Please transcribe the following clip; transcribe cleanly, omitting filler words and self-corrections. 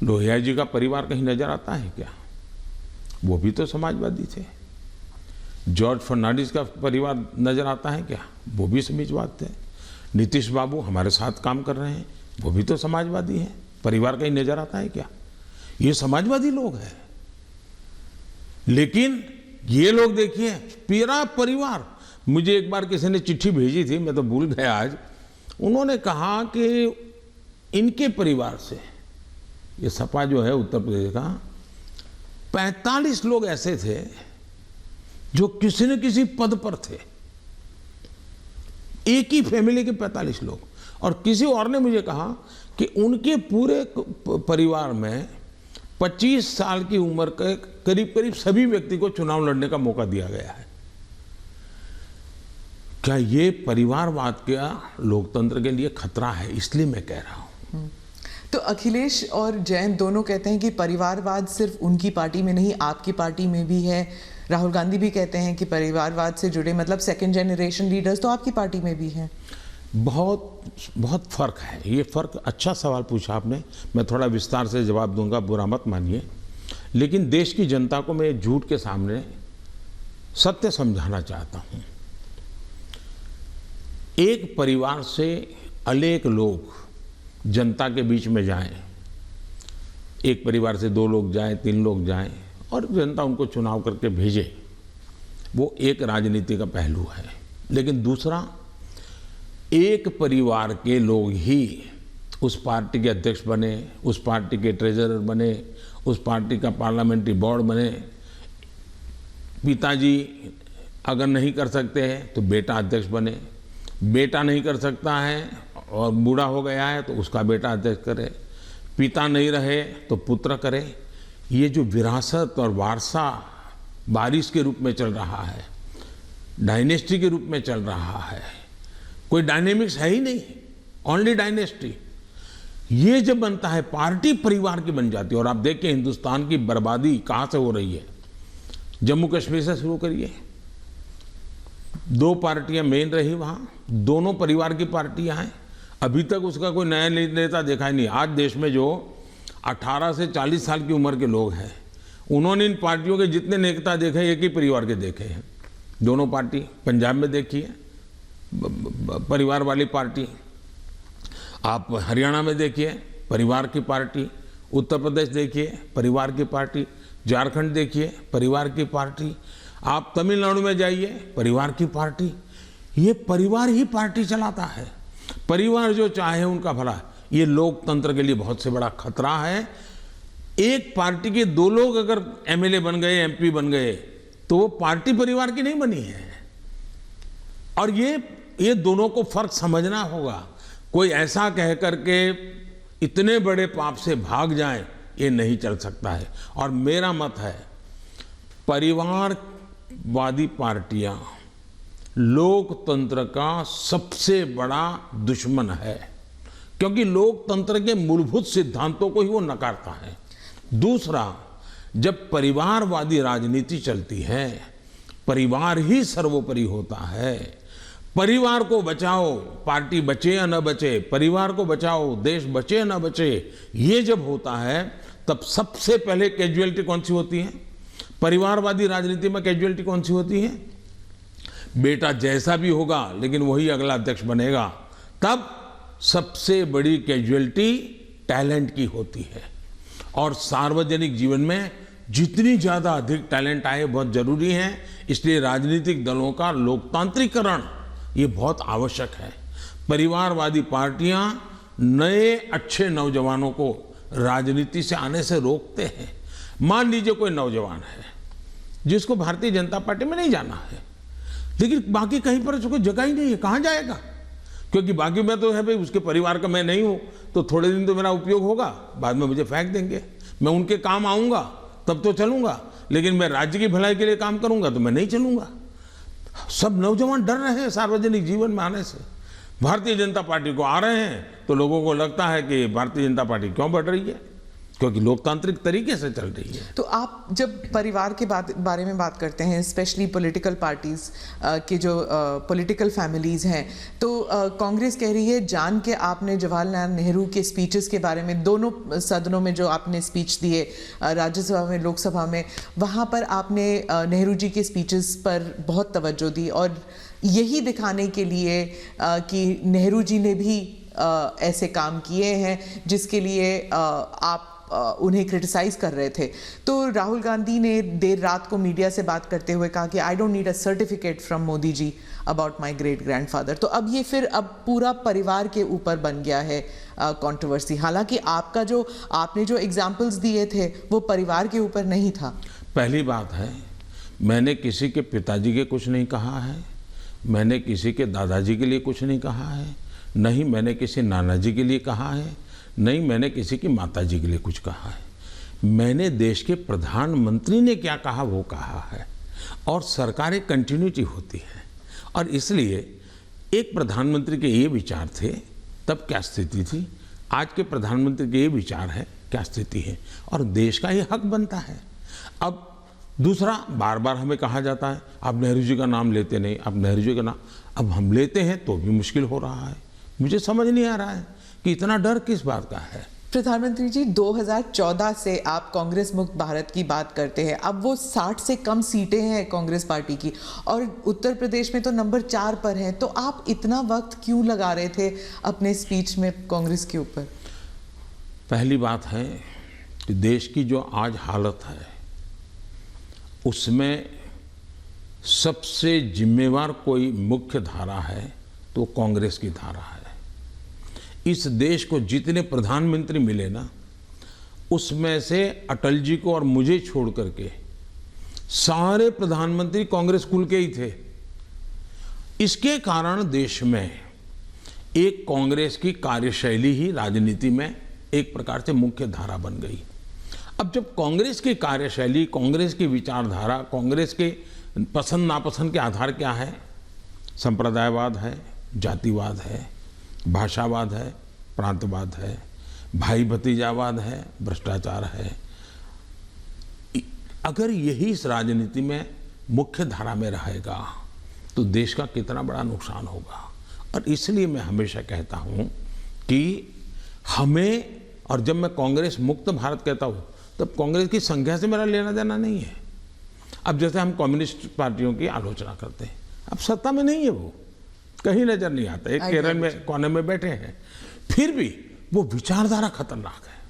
लोहिया जी का परिवार कहीं नजर आता है क्या? वो भी तो समाजवादी थे। जॉर्ज फर्नांडिस का परिवार नजर आता है क्या? वो भी समाजवाद थे। नीतीश बाबू हमारे साथ काम कर रहे हैं, वो भी तो समाजवादी हैं। परिवार कहीं नजर आता है क्या? ये समाजवादी लोग हैं। लेकिन ये लोग देखिए, पूरा परिवार, मुझे एक बार किसी ने चिट्ठी भेजी थी, मैं तो भूल गया आज। उन्होंने कहा कि इनके परिवार से, ये सपा जो है उत्तर प्रदेश का, 45 लोग ऐसे थे जो किसी न किसी पद पर थे। एक ही फैमिली के 45 लोग। और किसी और ने मुझे कहा कि उनके पूरे परिवार में 25 साल की उम्र के करीब करीब सभी व्यक्ति को चुनाव लड़ने का मौका दिया गया है। क्या ये परिवारवाद का लोकतंत्र के लिए खतरा है? इसलिए मैं कह रहा हूं। तो अखिलेश और जयंत दोनों कहते हैं कि परिवारवाद सिर्फ उनकी पार्टी में नहीं, आपकी पार्टी में भी है। राहुल गांधी भी कहते हैं कि परिवारवाद से जुड़े मतलब सेकंड जनरेशन लीडर्स तो आपकी पार्टी में भी हैं। बहुत फर्क है। ये फर्क, अच्छा सवाल पूछा आपने, मैं थोड़ा विस्तार से जवाब दूंगा, बुरा मत मानिए। लेकिन देश की जनता को मैं झूठ के सामने सत्य समझाना चाहता हूं। एक परिवार से अनेक लोग जनता के बीच में जाएं, एक परिवार से 2 लोग जाएं, 3 लोग जाएं और जनता उनको चुनाव करके भेजे, वो एक राजनीति का पहलू है। लेकिन दूसरा, एक परिवार के लोग ही उस पार्टी के अध्यक्ष बने, उस पार्टी के ट्रेजरर बने, उस पार्टी का पार्लियामेंट्री बोर्ड बने। पिताजी अगर नहीं कर सकते हैं तो बेटा अध्यक्ष बने, बेटा नहीं कर सकता है और बूढ़ा हो गया है तो उसका बेटा अध्यक्ष करे, पिता नहीं रहे तो पुत्र करे। ये जो विरासत और वारसा बारिश के रूप में चल रहा है, डायनेस्टी के रूप में चल रहा है, कोई डायनेमिक्स है ही नहीं, ओनली डायनेस्टी। ये जब बनता है, पार्टी परिवार की बन जाती है। और आप देखिए हिंदुस्तान की बर्बादी कहाँ से हो रही है। जम्मू कश्मीर से शुरू करिए, 2 पार्टियां मेन रही वहाँ, दोनों परिवार की पार्टियां हैं। अभी तक उसका कोई नया नेता देखा ही नहीं। आज देश में जो 18 से 40 साल की उम्र के लोग हैं, उन्होंने इन पार्टियों के जितने नेता देखे, एक ही परिवार के देखे हैं। दोनों पार्टी, पंजाब में देखिए परिवार वाली पार्टी, आप हरियाणा में देखिए परिवार की पार्टी, उत्तर प्रदेश देखिए परिवार की पार्टी, झारखंड देखिए परिवार की पार्टी, आप तमिलनाडु में जाइए परिवार की पार्टी। ये परिवार ही पार्टी चलाता है। परिवार जो चाहे उनका भला। ये लोकतंत्र के लिए बहुत से बड़ा खतरा है। एक पार्टी के 2 लोग अगर एमएलए बन गए, एमपी बन गए, तो वो पार्टी परिवार की नहीं बनी है। और ये दोनों को फर्क समझना होगा। कोई ऐसा कह करके इतने बड़े पाप से भाग जाए, ये नहीं चल सकता है। और मेरा मत है, परिवारवादी पार्टियां लोकतंत्र का सबसे बड़ा दुश्मन है, क्योंकि लोकतंत्र के मूलभूत सिद्धांतों को ही वो नकारता है। दूसरा, जब परिवारवादी राजनीति चलती है, परिवार ही सर्वोपरि होता है। परिवार को बचाओ, पार्टी बचे या न बचे, परिवार को बचाओ, देश बचे या न बचे, ये जब होता है तब सबसे पहले कैजुअलिटी कौन सी होती है? परिवारवादी राजनीति में कैजुअलिटी कौन सी होती है? बेटा जैसा भी होगा लेकिन वही अगला अध्यक्ष बनेगा। तब सबसे बड़ी कैजुअलिटी टैलेंट की होती है। और सार्वजनिक जीवन में जितनी ज़्यादा अधिक टैलेंट आए बहुत जरूरी है। इसलिए राजनीतिक दलों का लोकतांत्रिकरण ये बहुत आवश्यक है। परिवारवादी पार्टियां नए अच्छे नौजवानों को राजनीति से आने से रोकते हैं। मान लीजिए कोई नौजवान है जिसको भारतीय जनता पार्टी में नहीं जाना है, लेकिन बाकी कहीं पर उसको जगह ही नहीं है, कहाँ जाएगा? क्योंकि बाकी में तो है भाई, उसके परिवार का मैं नहीं हूँ तो थोड़े दिन तो मेरा उपयोग होगा, बाद में मुझे फेंक देंगे। मैं उनके काम आऊँगा तब तो चलूँगा, लेकिन मैं राज्य की भलाई के लिए काम करूँगा तो मैं नहीं चलूँगा। सब नौजवान डर रहे हैं सार्वजनिक जीवन में आने से। भारतीय जनता पार्टी को आ रहे हैं तो लोगों को लगता है कि भारतीय जनता पार्टी क्यों बढ़ रही है, क्योंकि लोकतांत्रिक तरीके से चल रही है। तो आप जब परिवार के बारे में बात करते हैं, स्पेशली पॉलिटिकल पार्टीज के जो पॉलिटिकल फैमिलीज हैं, तो कांग्रेस कह रही है जान के आपने जवाहरलाल नेहरू के स्पीचेस के बारे में, दोनों सदनों में जो आपने स्पीच दिए, राज्यसभा में, लोकसभा में, वहाँ पर आपने नेहरू जी के स्पीचेस पर बहुत तवज्जो दी और यही दिखाने के लिए कि नेहरू जी ने भी ऐसे काम किए हैं जिसके लिए आप उन्हें क्रिटिसाइज कर रहे थे। तो राहुल गांधी ने देर रात को मीडिया से बात करते हुए कहा कि I don't need a certificate from Modi ji about my great grandfather. तो अब ये फिर अब पूरा परिवार के ऊपर बन गया है कंट्रोवर्सी। हालांकि आपने जो एग्जांपल्स दिए थे वो परिवार के ऊपर नहीं था। पहली बात है, मैंने किसी के पिताजी के कुछ नहीं कहा है, मैंने किसी के दादाजी के लिए कुछ नहीं कहा है, नहीं मैंने किसी नाना जी के लिए कहा है, नहीं मैंने किसी की माता जी के लिए कुछ कहा है। मैंने देश के प्रधानमंत्री ने क्या कहा वो कहा है, और सरकार एक कंटिन्यूटी होती है, और इसलिए एक प्रधानमंत्री के ये विचार थे तब क्या स्थिति थी, आज के प्रधानमंत्री के ये विचार है क्या स्थिति है, और देश का ये हक बनता है। अब दूसरा, बार बार हमें कहा जाता है आप नेहरू जी का नाम लेते नहीं, आप नेहरू जी का नाम, अब हम लेते हैं तो भी मुश्किल हो रहा है। मुझे समझ नहीं आ रहा है कि इतना डर किस बात का है। प्रधानमंत्री जी, 2014 से आप कांग्रेस मुक्त भारत की बात करते हैं। अब वो 60 से कम सीटें हैं कांग्रेस पार्टी की, और उत्तर प्रदेश में तो नंबर 4 पर है। तो आप इतना वक्त क्यों लगा रहे थे अपने स्पीच में कांग्रेस के ऊपर? पहली बात है कि देश की जो आज हालत है उसमें सबसे जिम्मेवार कोई मुख्य धारा है तो कांग्रेस की धारा है। इस देश को जितने प्रधानमंत्री मिले ना, उसमें से अटल जी को और मुझे छोड़ करके सारे प्रधानमंत्री कांग्रेस कुल के ही थे। इसके कारण देश में एक कांग्रेस की कार्यशैली ही राजनीति में एक प्रकार से मुख्य धारा बन गई। अब जब कांग्रेस की कार्यशैली, कांग्रेस की विचारधारा, कांग्रेस के पसंद नापसंद के आधार क्या है, संप्रदायवाद है, जातिवाद है, भाषावाद है, प्रांतवाद है, भाई भतीजावाद है, भ्रष्टाचार है, अगर यही इस राजनीति में मुख्य धारा में रहेगा तो देश का कितना बड़ा नुकसान होगा। और इसलिए मैं हमेशा कहता हूँ कि हमें, और जब मैं कांग्रेस मुक्त भारत कहता हूँ तब कांग्रेस की संख्या से मेरा लेना देना नहीं है। अब जैसे हम कम्युनिस्ट पार्टियों की आलोचना करते हैं, अब सत्ता में नहीं है, वो कहीं नजर नहीं आता, एक केरल में कोने में बैठे हैं, फिर भी वो विचारधारा खतरनाक है।